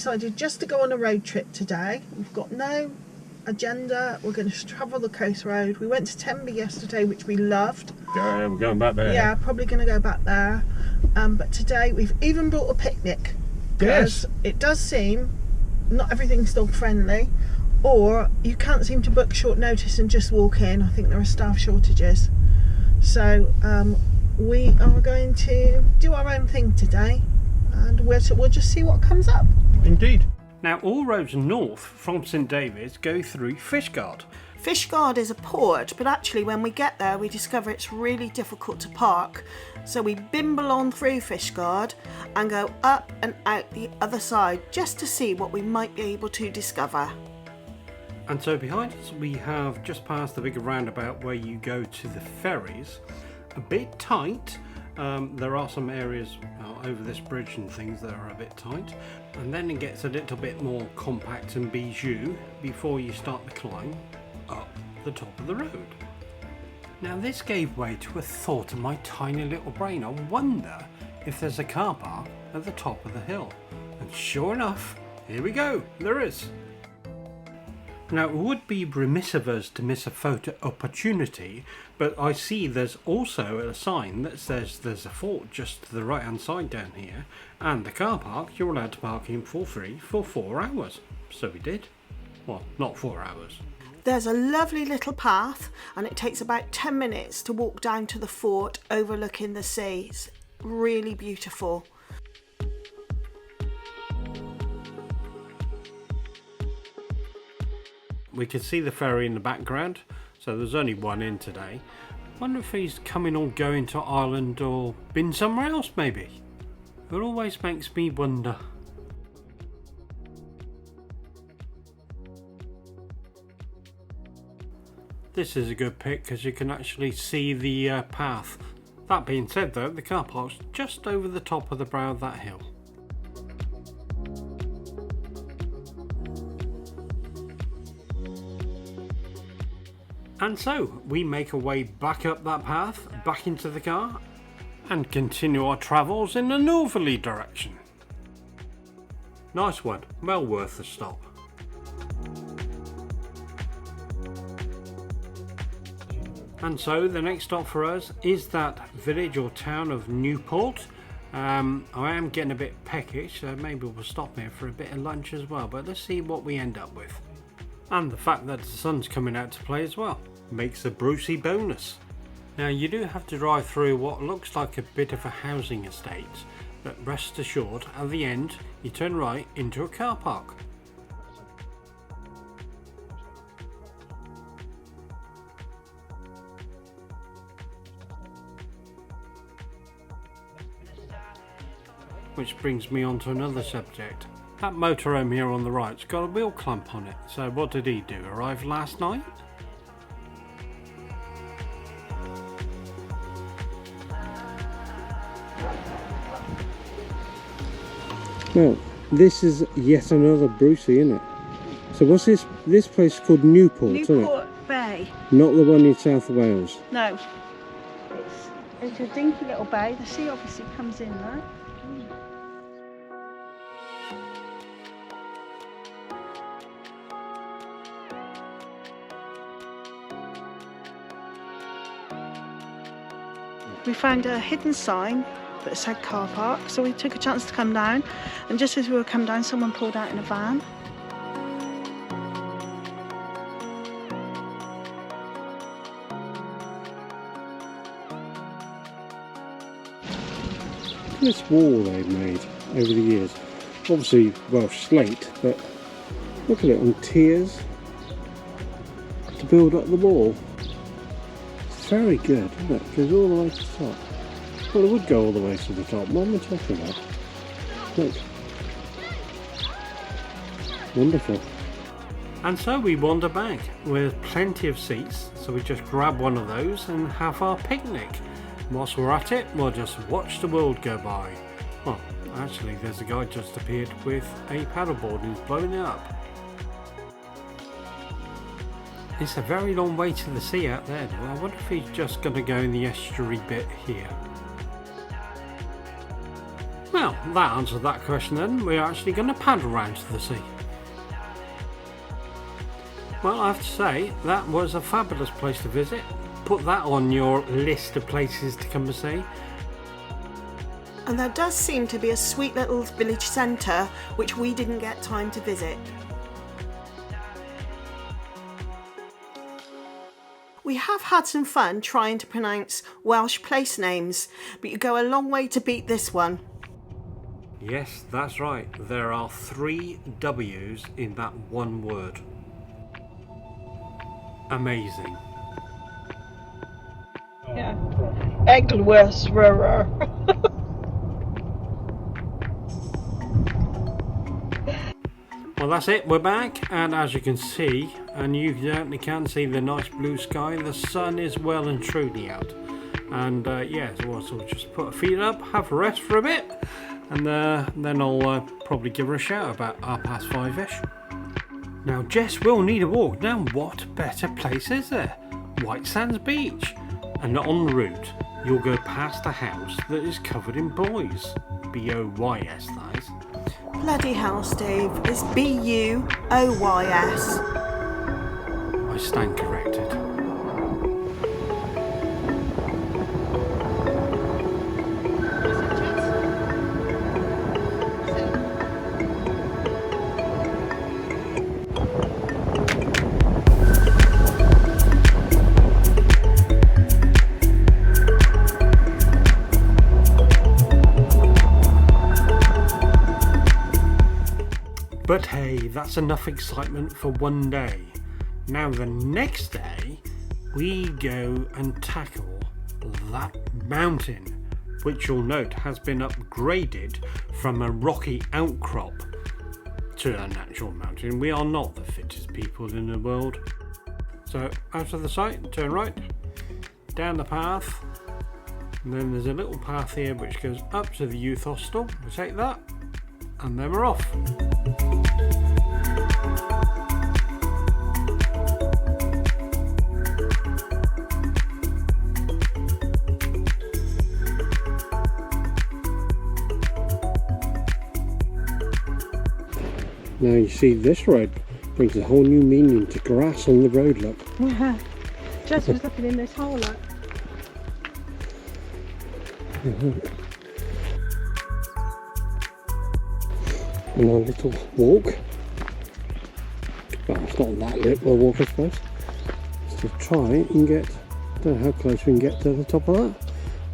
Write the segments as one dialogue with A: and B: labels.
A: decided just to go on a road trip today. We've got no agenda. We're going to travel the coast road. We went to Tenby yesterday, which we loved.
B: Yeah, we're going back there.
A: Yeah, probably going to go back there. But today we've even brought a picnic.
B: Yes.
A: It does seem not everything's dog friendly, or you can't seem to book short notice and just walk in. I think there are staff shortages. So we are going to do our own thing today, and we'll just see what comes up.
B: Indeed.
C: Now, all roads north from St David's go through Fishguard.
A: Fishguard is a port, but actually when we get there we discover it's really difficult to park. So we bimble on through Fishguard and go up and out the other side just to see what we might be able to discover.
C: And so behind us we have just passed the big roundabout where you go to the ferries. A bit tight. There are some areas over this bridge and things that are a bit tight, and then it gets a little bit more compact and bijou before you start the climb up the top of the road. Now this gave way to a thought in my tiny little brain. I wonder if there's a car park at the top of the hill, and sure enough, here we go, there is. Now, it would be remiss of us to miss a photo opportunity, but I see there's also a sign that says there's a fort just to the right hand side down here, and the car park you're allowed to park in for free for 4 hours. So we did. Well, not 4 hours.
A: There's a lovely little path, and it takes about 10 minutes to walk down to the fort overlooking the sea. It's really beautiful.
C: We can see the ferry in the background, so there's only one in today. Wonder if he's coming or going to Ireland or been somewhere else maybe. It always makes me wonder. This is a good pic because you can actually see the path. That being said though, the car park's just over the top of the brow of that hill. And so we make our way back up that path, back into the car, and continue our travels in a northerly direction. Nice one, well worth the stop. And so the next stop for us is that village or town of Newport. I am getting a bit peckish, so maybe we'll stop here for a bit of lunch as well, but let's see what we end up with. And the fact that the sun's coming out to play as well makes a Brucey bonus. Now you do have to drive through what looks like a bit of a housing estate, but rest assured at the end you turn right into a car park. Which brings me on to another subject. That motorhome here on the right's got a wheel clamp on it, so what did he do, arrive last night?
D: Well, this is yet another Brucey, isn't it? So what's this? This place called Newport, isn't it?
A: Newport Bay.
D: Not the one in South Wales.
A: No. It's a dinky little bay. The sea obviously comes in there. We found a hidden sign that said car park, so we took a chance to come down, and just as we were coming down someone pulled out in a van.
D: Look at this wall they've made over the years. Obviously Welsh slate, but look at it on tiers to build up the wall. It's very good, isn't it? It goes all the way to the top. Well, it would go all the way to the top. What am I talking about? Look. Wonderful.
C: And so we wander back with plenty of seats, so we just grab one of those and have our picnic. Whilst we're at it, we'll just watch the world go by. Well, actually there's a guy just appeared with a paddleboard who's blowing it up. It's a very long way to the sea out there though. I wonder if he's just going to go in the estuary bit here. Well, that answers that question then. We're actually going to paddle round to the sea. Well, I have to say, that was a fabulous place to visit. Put that on your list of places to come and see.
A: And there does seem to be a sweet little village centre which we didn't get time to visit. We have had some fun trying to pronounce Welsh place names, but you go a long way to beat this one.
C: Yes, that's right. There are 3 W's in that one word. Amazing.
A: Yeah. Eglwysrwr.
C: Well, that's it. We're back, and as you can see, and you certainly can see the nice blue sky, the sun is well and truly out. And yeah, so we'll just put our feet up, have a rest for a bit, and then I'll probably give her a shout about 5:30ish. Now, Jess will need a walk. Now, what better place is there? White Sands Beach. And en route, you'll go past a house that is covered in boys. B-O-Y-S, that is.
A: Bloody hell, Steve. It's B-U-O-Y-S.
C: I stand corrected. But hey, that's enough excitement for one day. Now the next day, we go and tackle that mountain, which you'll note has been upgraded from a rocky outcrop to a natural mountain. We are not the fittest people in the world. So out of the sight, turn right, down the path, and then there's a little path here which goes up to the youth hostel. We take that, and then we're off.
D: Now you see this road brings a whole new meaning to grass on the road, look.
A: Yeah. Jess was looking in this hole, look.
D: And our little walk. Well, it's not that little walk, I suppose. It's to try and get, I don't know how close we can get to the top of that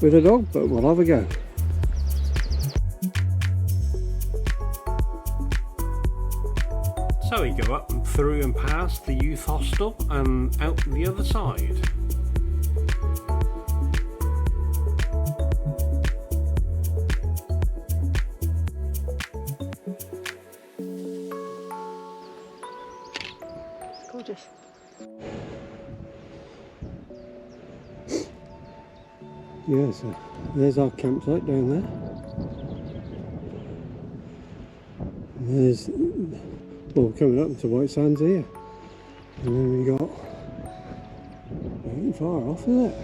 D: with a dog, but we'll have a go.
C: So we go up and through and past the youth hostel and out the other side.
A: Gorgeous.
D: Yeah, so there's our campsite down there. And there's, well, we're coming up to White Sands here. And then we got, ain't far off, is it?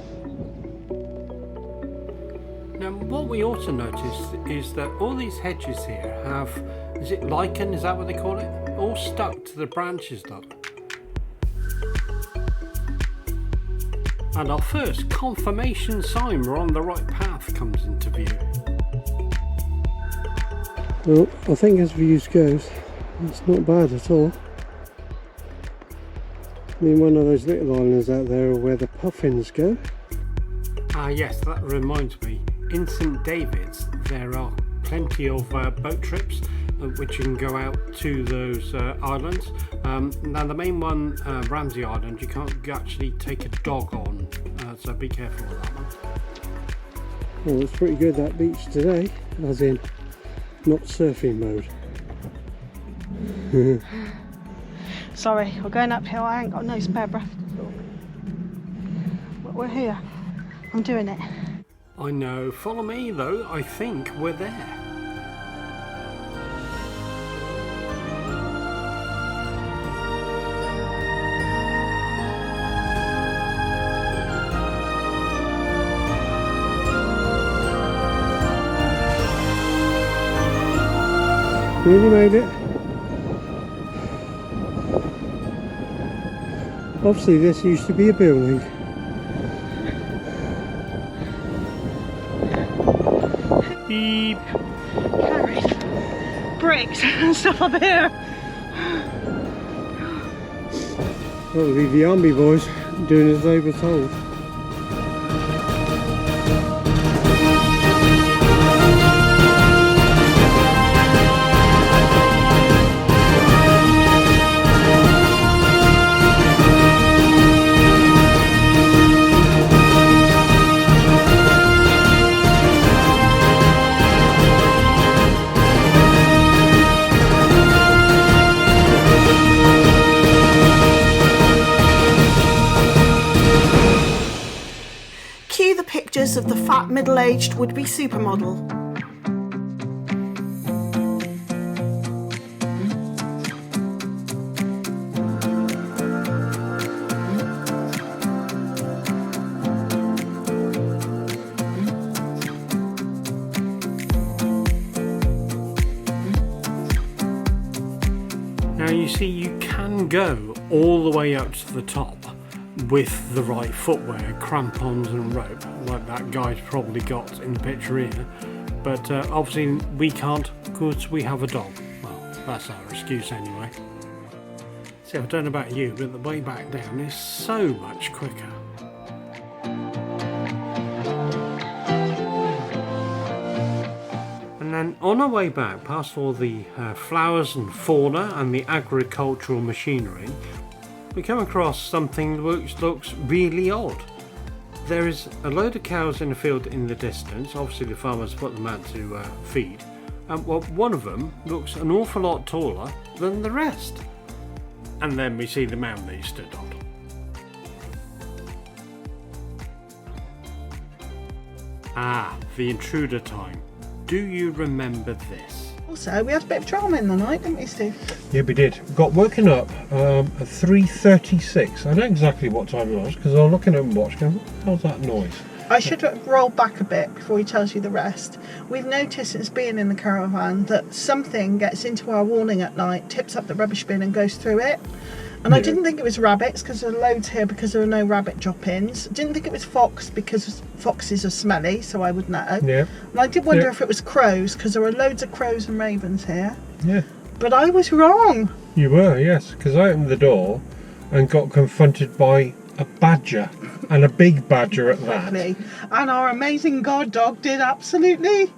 C: Now what we also noticed is that all these hedges here have, is it lichen, is that what they call it? All stuck to the branches, look. And our first confirmation sign we're on the right path comes into view.
D: Well, I think as views goes, it's not bad at all. I mean, one of those little islands out there where the puffins go.
C: Ah yes, that reminds me. In St David's there are plenty of boat trips which you can go out to those islands. Now the main one, Ramsey Island, you can't actually take a dog on, so be careful with that one.
D: Well, it's pretty good, that beach today, as in not surfing mode.
A: Sorry, we're going uphill. I ain't got no spare breath to talk. But we're here. I'm doing it.
C: I know, follow me though, I think we're there.
D: Nearly made it. Obviously this used to be a building.
C: Beep.
A: Carried bricks and stuff up here.
D: That would be the army boys doing as they were told.
A: Cue the pictures of the fat middle-aged would-be supermodel.
C: Now you see, you can go all the way up to the top with the right footwear, crampons and rope, like that guy's probably got in the picture here, but obviously we can't because we have a dog. Well, that's our excuse anyway. See, I don't know about you, but the way back down is so much quicker. And then on our way back, past all the flowers and fauna and the agricultural machinery, we come across something which looks really odd. There is a load of cows in a field in the distance. Obviously the farmers put them out to feed. Well, one of them looks an awful lot taller than the rest. And then we see the mound that he stood on. Ah, the intruder time. Do you remember this?
A: Also, we had a bit of drama in the night, didn't we, Steve?
B: Yeah, we did. Got woken up at 3:36. I know exactly what time it was because I was looking at my watch going, how's that noise?
A: I should roll back a bit before he tells you the rest. We've noticed since being in the caravan that something gets into our warning at night, tips up the rubbish bin and goes through it. And I didn't think it was rabbits because there are loads here because there are no rabbit drop-ins. Didn't think it was fox because foxes are smelly, so I would know.
B: Yeah.
A: And I did wonder if it was crows because there are loads of crows and ravens here.
B: Yeah.
A: But I was wrong.
B: You were, yes, because I opened the door and got confronted by a badger, and a big badger at that.
A: Quickly. And our amazing guard dog did absolutely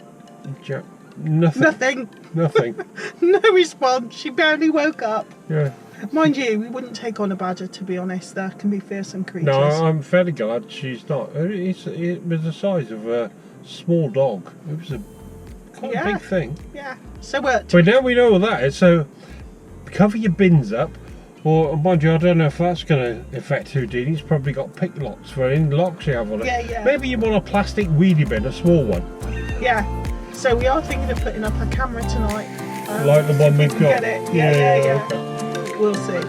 B: Nothing. Nothing.
A: no response. She barely woke up.
B: Yeah.
A: Mind you, we wouldn't take on a badger, to be honest. There can be fearsome creatures.
B: No, I'm fairly glad she's not. It was the size of a small dog. It was quite a big thing.
A: Yeah. So what?
B: But now we know all that is, so cover your bins up, or mind you, I don't know if that's going to affect Houdini's. Probably got pick locks for any locks you have on it.
A: Yeah.
B: Maybe you want a plastic wheelie bin, a small one.
A: Yeah. So we are thinking of putting up a camera tonight.
B: Like the one we've got.
A: Get it? Yeah.
B: Okay.
A: We'll see.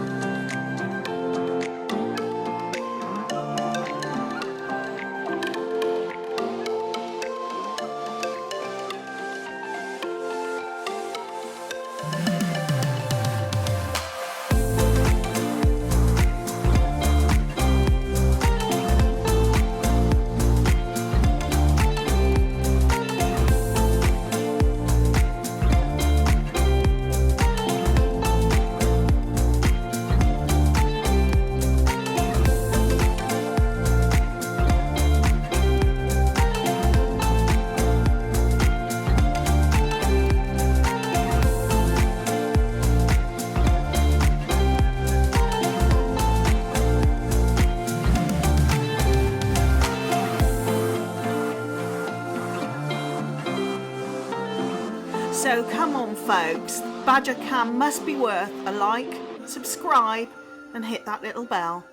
A: So come on folks, Badger Cam must be worth a like, subscribe and hit that little bell.